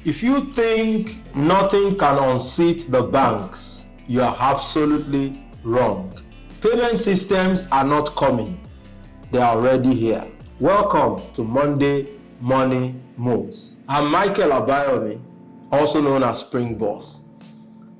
If you think nothing can unseat the banks, you are absolutely wrong. Payment systems are not coming. They are already here. Welcome to Monday Money Moves. I'm Michael Abayomi, also known as Spring Boss,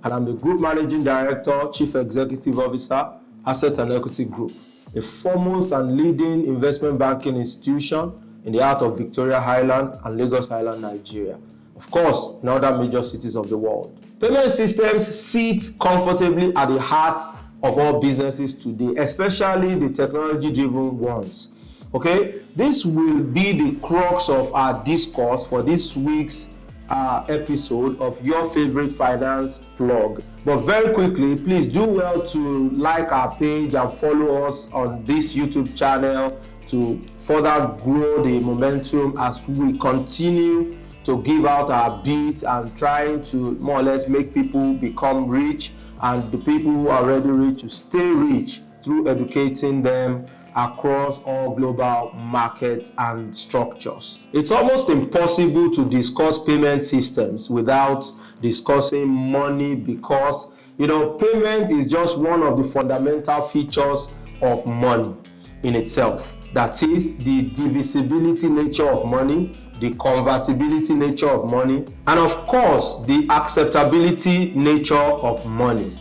and I'm the Group Managing Director, Chief Executive Officer, Asset and Equity Group, a foremost and leading investment banking institution in the heart of Victoria Island and Lagos Island, Nigeria. Of course, in other major cities of the world. Payment systems sit comfortably at the heart of all businesses today, especially the technology-driven ones. Okay, this will be the crux of our discourse for this week's episode of your favorite finance blog. But very quickly, please do well to like our page and follow us on this YouTube channel to further grow the momentum as we continue to give out our beats and trying to more or less make people become rich, and the people who are already rich to stay rich through educating them across all global markets and structures. It's almost impossible to discuss payment systems without discussing money because, payment is just one of the fundamental features of money in itself. That is the divisibility nature of money, the convertibility nature of money, and of course, the acceptability nature of money.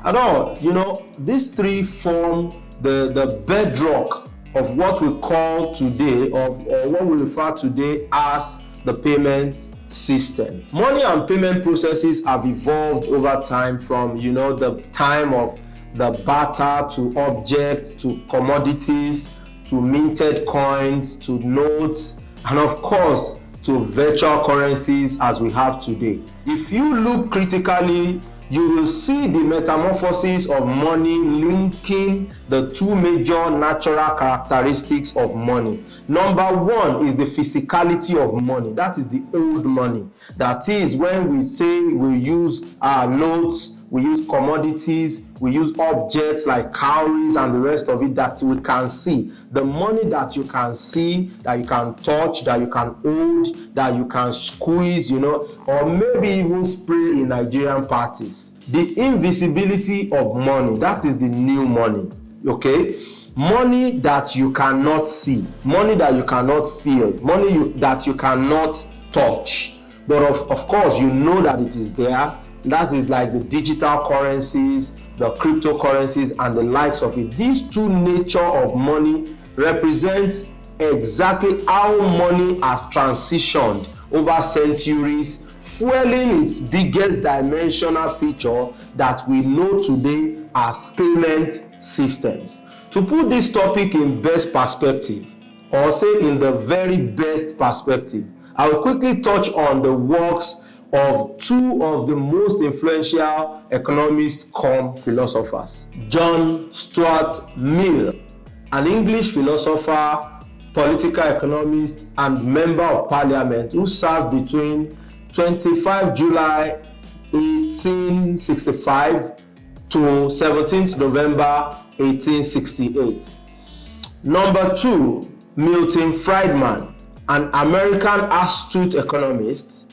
And all, these three form the bedrock of what we call today, or what we refer today as the payment system. Money and payment processes have evolved over time from, the time of the barter to objects to commodities to minted coins to notes, and of course to virtual currencies as we have today. If you look critically, you will see the metamorphosis of money linking the two major natural characteristics of money. Number one is the physicality of money. That is the old money. That is when we say we use notes, we use commodities, we use objects like cowries and the rest of it that we can see. The money that you can see, that you can touch, that you can hold, that you can squeeze, or maybe even spray in Nigerian parties. The invisibility of money, that is the new money, okay? Money that you cannot see, money that you cannot feel, money that you cannot touch. But of course, you know that it is there. That is like the digital currencies, the cryptocurrencies, and the likes of it. These two nature of money represents exactly how money has transitioned over centuries, fueling its biggest dimensional feature that we know today as payment systems. To put this topic in best perspective, or say in the very best perspective, I will quickly touch on the works of two of the most influential economists cum philosophers. John Stuart Mill, an English philosopher, political economist, and member of parliament who served between 25 July 1865 to 17th November 1868. Number two, Milton Friedman, an American astute economist,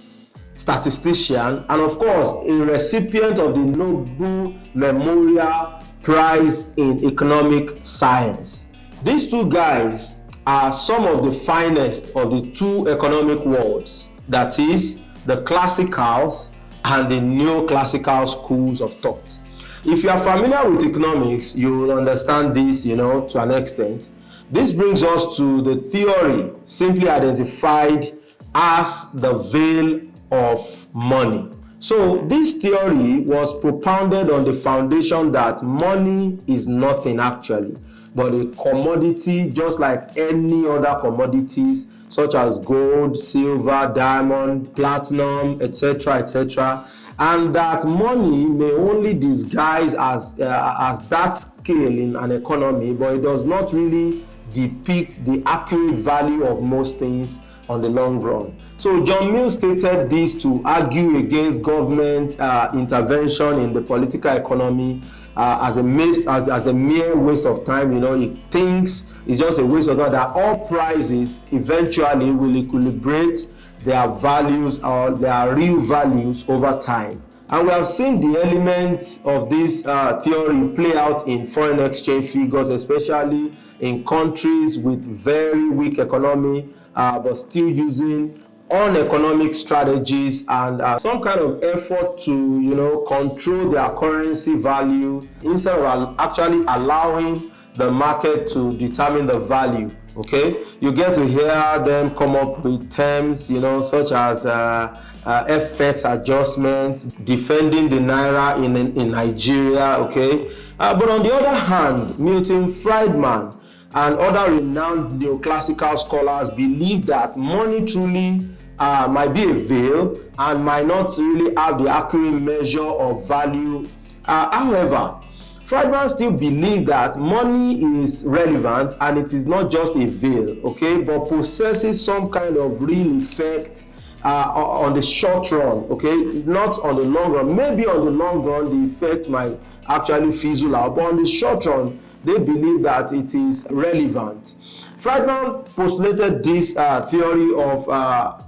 statistician, and of course a recipient of the Nobel Memorial Prize in Economic Science. These two guys are some of the finest of the two economic worlds, that is the classicals and the neoclassical schools of thought. If you are familiar with economics, you will understand this, to an extent. This brings us to the theory simply identified as the veil of money. So this theory was propounded on the foundation that money is nothing actually, but a commodity just like any other commodities such as gold, silver, diamond, platinum, etc., and that money may only disguise as that scale in an economy, but it does not really depict the accurate value of most things on the long run. So John Mill stated this to argue against government intervention in the political economy as a mere waste of time. He thinks it's just a waste of time, that all prices eventually will equilibrate their values or their real values over time. And we have seen the elements of this theory play out in foreign exchange figures, especially in countries with very weak economy, but still using uneconomic strategies and some kind of effort to, control their currency value instead of actually allowing the market to determine the value. Okay, you get to hear them come up with terms, such as FX adjustment, defending the naira in Nigeria. Okay, but on the other hand, Milton Friedman and other renowned neoclassical scholars believe that money truly might be a veil and might not really have the accurate measure of value. However, Friedman still believes that money is relevant and it is not just a veil, okay, but possesses some kind of real effect on the short run, okay, not on the long run. Maybe on the long run, the effect might actually fizzle out, but on the short run, they believe that it is relevant. Friedman postulated this theory of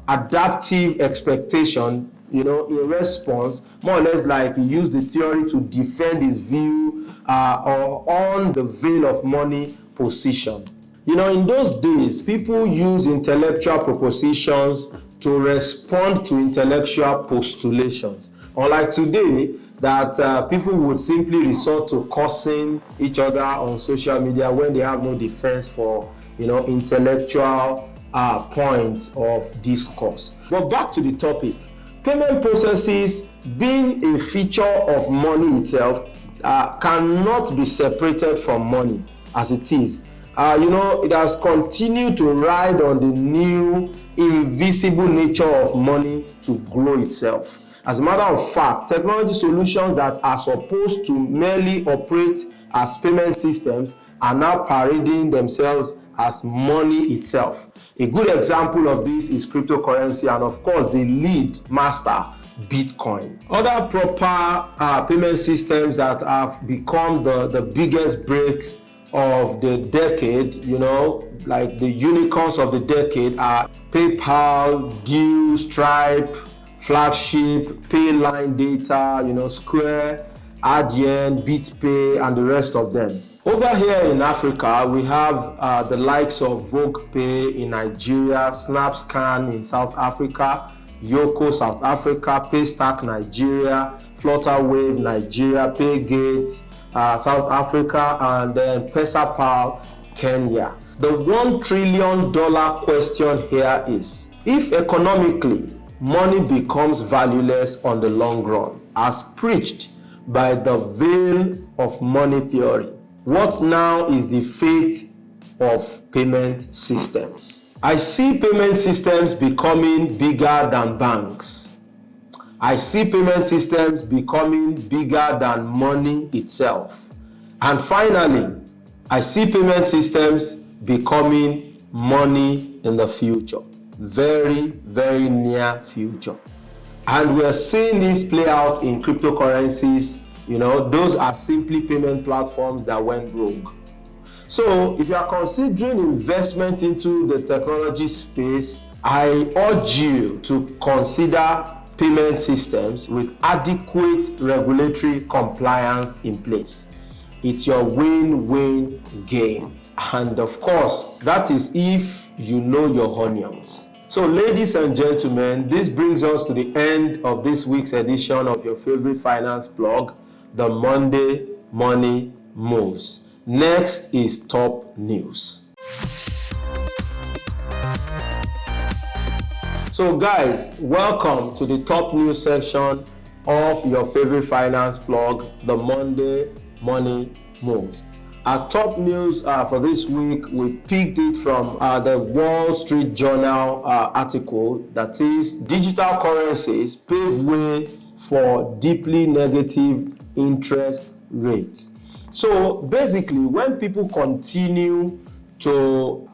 adaptive expectation, in response, more or less like he used the theory to defend his view on the veil of money position. In those days, people use intellectual propositions to respond to intellectual postulations. Unlike today, that people would simply resort to cursing each other on social media when they have no defense for, intellectual points of discourse. But back to the topic. Payment processes, being a feature of money itself, cannot be separated from money as it is. It has continued to ride on the new invisible nature of money to grow itself. As a matter of fact, technology solutions that are supposed to merely operate as payment systems are now parading themselves as money itself. A good example of this is cryptocurrency and of course the lead master, Bitcoin. Other proper payment systems that have become the biggest breaks of the decade, like the unicorns of the decade are PayPal, Due, Stripe, Flagship, Payline Data, Square, Adyen, BitPay, and the rest of them. Over here in Africa, we have the likes of Vogue Pay in Nigeria, SnapScan in South Africa, Yoko South Africa, Paystack Nigeria, Flutterwave Nigeria, Paygate South Africa, and then PesaPal Kenya. The $1 trillion question here is, if economically money becomes valueless on the long run, as preached by the veil of money theory, what now is the fate of payment systems? I see payment systems becoming bigger than banks. I see payment systems becoming bigger than money itself. And finally, I see payment systems becoming money in the future. Very, very near future. And we are seeing this play out in cryptocurrencies. Those are simply payment platforms that went rogue. So if you are considering investment into the technology space, I urge you to consider payment systems with adequate regulatory compliance in place. It's your win-win game. And of course, that is if you know your onions. So ladies and gentlemen, this brings us to the end of this week's edition of your favorite finance blog, The Monday Money Moves. Next is top news. So guys, welcome to the top news section of your favorite finance blog, The Monday Money Moves. Our top news for this week, we picked it from the Wall Street Journal article, that is, digital currencies pave way for deeply negative interest rates. So basically, when people continue to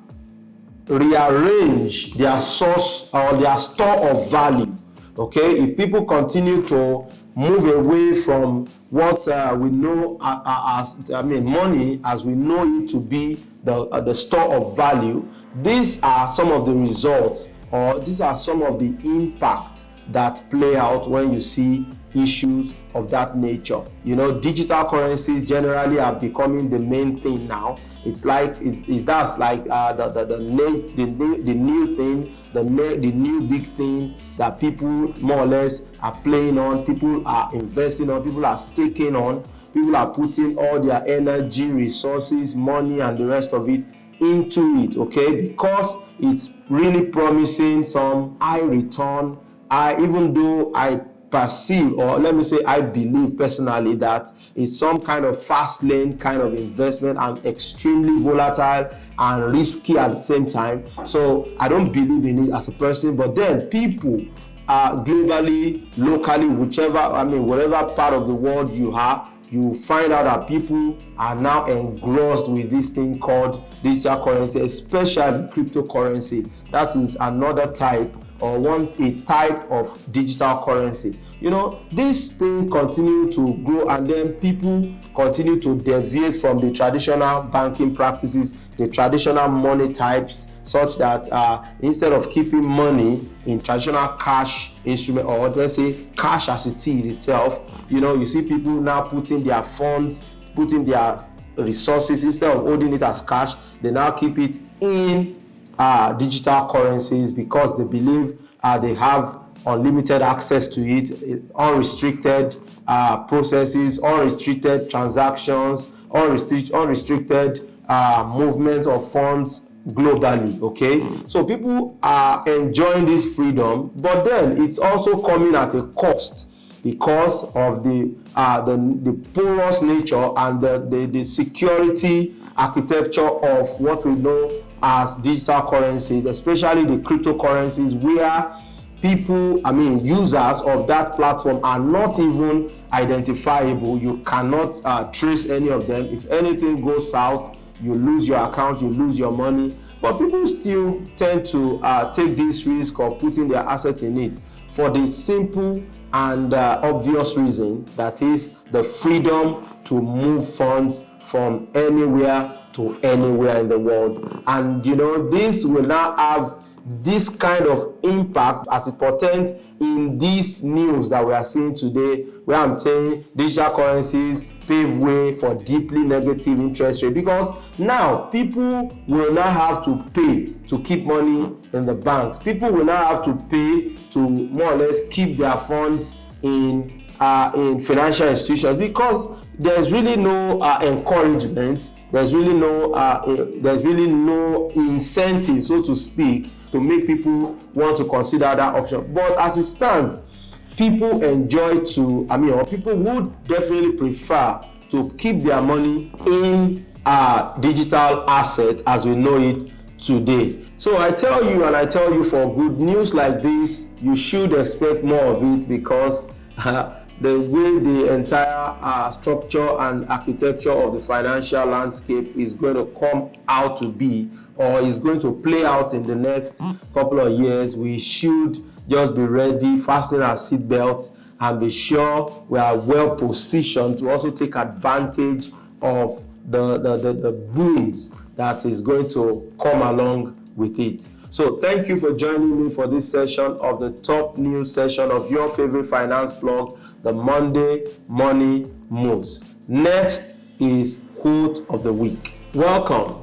rearrange their source or their store of value, okay, if people continue to move away from what we know as money as we know it to be the store of value, these are some of the results or these are some of the impacts that play out when you see issues of that nature. Digital currencies generally are becoming the main thing now. It's like that's like the new thing, the new big thing that people more or less are playing on, people are investing on, people are staking on, people are putting all their energy, resources, money, and the rest of it into it, okay? Because it's really promising some high return. Even though I perceive, or let me say I believe personally, that it's some kind of fast lane kind of investment and extremely volatile and risky at the same time. So I don't believe in it as a person, but then people globally, locally, whatever part of the world you are, you find out that people are now engrossed with this thing called digital currency, especially cryptocurrency. That is another type, or a type of digital currency. This thing continue to grow, and then people continue to deviate from the traditional banking practices, the traditional money types, such that instead of keeping money in traditional cash instrument, or let's say cash as it is itself, you see people now putting their funds, putting their resources, instead of holding it as cash, they now keep it in digital currencies, because they believe they have unlimited access to it, unrestricted processes, unrestricted transactions, unrestricted movement of funds globally, okay? So people are enjoying this freedom, but then it's also coming at a cost, because of the porous nature and the security architecture of what we know as digital currencies, especially the cryptocurrencies, where people, users of that platform are not even identifiable. You cannot trace any of them. If anything goes south, you lose your account, you lose your money. But people still tend to take this risk of putting their assets in it for the simple and obvious reason, that is the freedom to move funds from anywhere to anywhere in the world. And this will now have this kind of impact as it pertains in this news that we are seeing today, where I'm saying digital currencies pave way for deeply negative interest rate, because now people will now have to pay to keep money in the banks. People will now have to pay to more or less keep their funds in financial institutions, because there's really no encouragement, there's really no incentive, so to speak, to make people want to consider that option. But as it stands, people or people would definitely prefer to keep their money in digital asset as we know it today. So I tell you, for good news like this, you should expect more of it, because the way the entire structure and architecture of the financial landscape is going to come out to be, or is going to play out in the next couple of years, we should just be ready, fasten our seatbelts, and be sure we are well positioned to also take advantage of the booms that is going to come along with it. So thank you for joining me for this session of the top news session of your favorite finance blog, the Monday Money Moves. Next is quote of the week. Welcome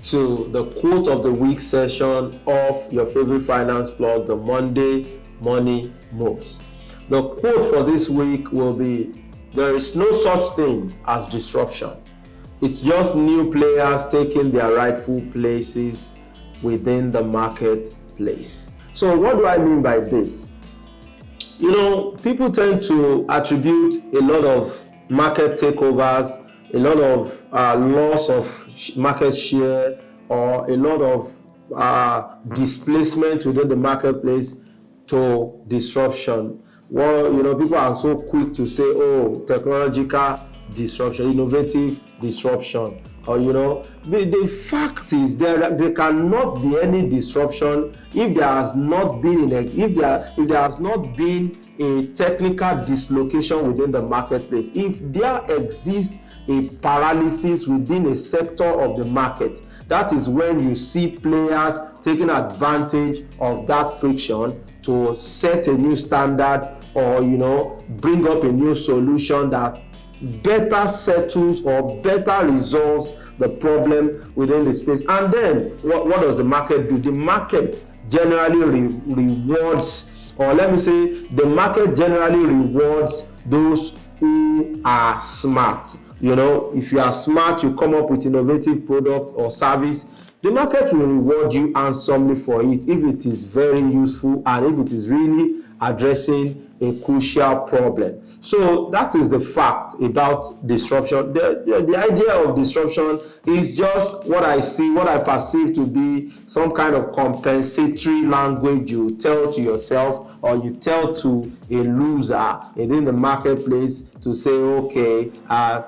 to the quote of the week session of your favorite finance blog, the Monday Money Moves. The quote for this week will be, "There is no such thing as disruption. It's just new players taking their rightful places within the marketplace." So what do I mean by this? People tend to attribute a lot of market takeovers, a lot of loss of market share, or a lot of displacement within the marketplace to disruption. Well, people are so quick to say, oh, technological disruption, innovative disruption. Or, the fact is there cannot be any disruption if there has not been if there has not been a technical dislocation within the marketplace. If there exists a paralysis within a sector of the market, that is when you see players taking advantage of that friction to set a new standard, or bring up a new solution that better settles or better resolves the problem within the space. And then what does the market do? The market generally rewards, or let me say, the market generally rewards those who are smart. If you are smart, you come up with innovative product or service, the market will reward you handsomely for it if it is very useful and if it is really addressing a crucial problem. So that is the fact about disruption. The idea of disruption is just what I perceive to be some kind of compensatory language you tell to yourself, or you tell to a loser within the marketplace to say, okay,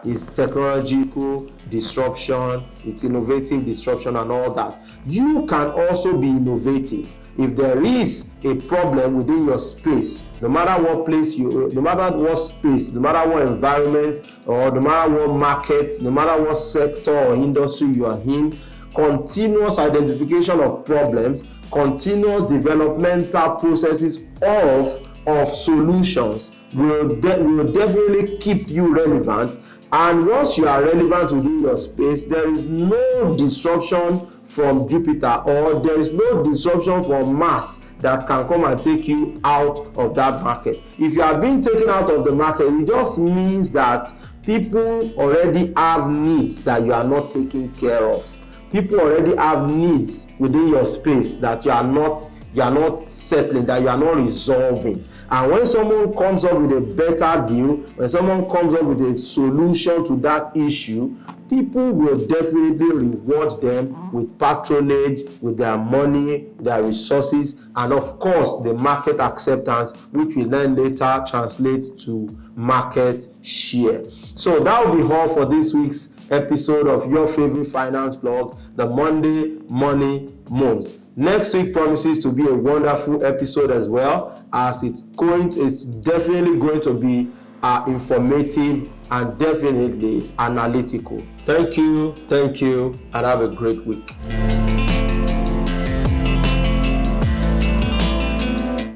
it's technological disruption, it's innovative disruption and all that. You can also be innovative. If there is a problem within your space, no matter what place no matter what space, no matter what environment, or no matter what market, no matter what sector or industry you are in, continuous identification of problems, continuous developmental processes of solutions will definitely keep you relevant. And once you are relevant within your space, there is no disruption from Jupiter, or there is no disruption from Mars that can come and take you out of that market. If you are being taken out of the market, it just means that people already have needs that you are not taking care of. People already have needs within your space that you are not settling, that you are not resolving. And when someone comes up with a better deal, when someone comes up with a solution to that issue, people will definitely reward them with patronage, with their money, their resources, and of course the market acceptance, which will then later translate to market share. So that will be all for this week's episode of your favorite finance blog, the Monday Money Moves. Next week promises to be a wonderful episode as well, as it's definitely going to be informative and definitely analytical. Thank you, and have a great week.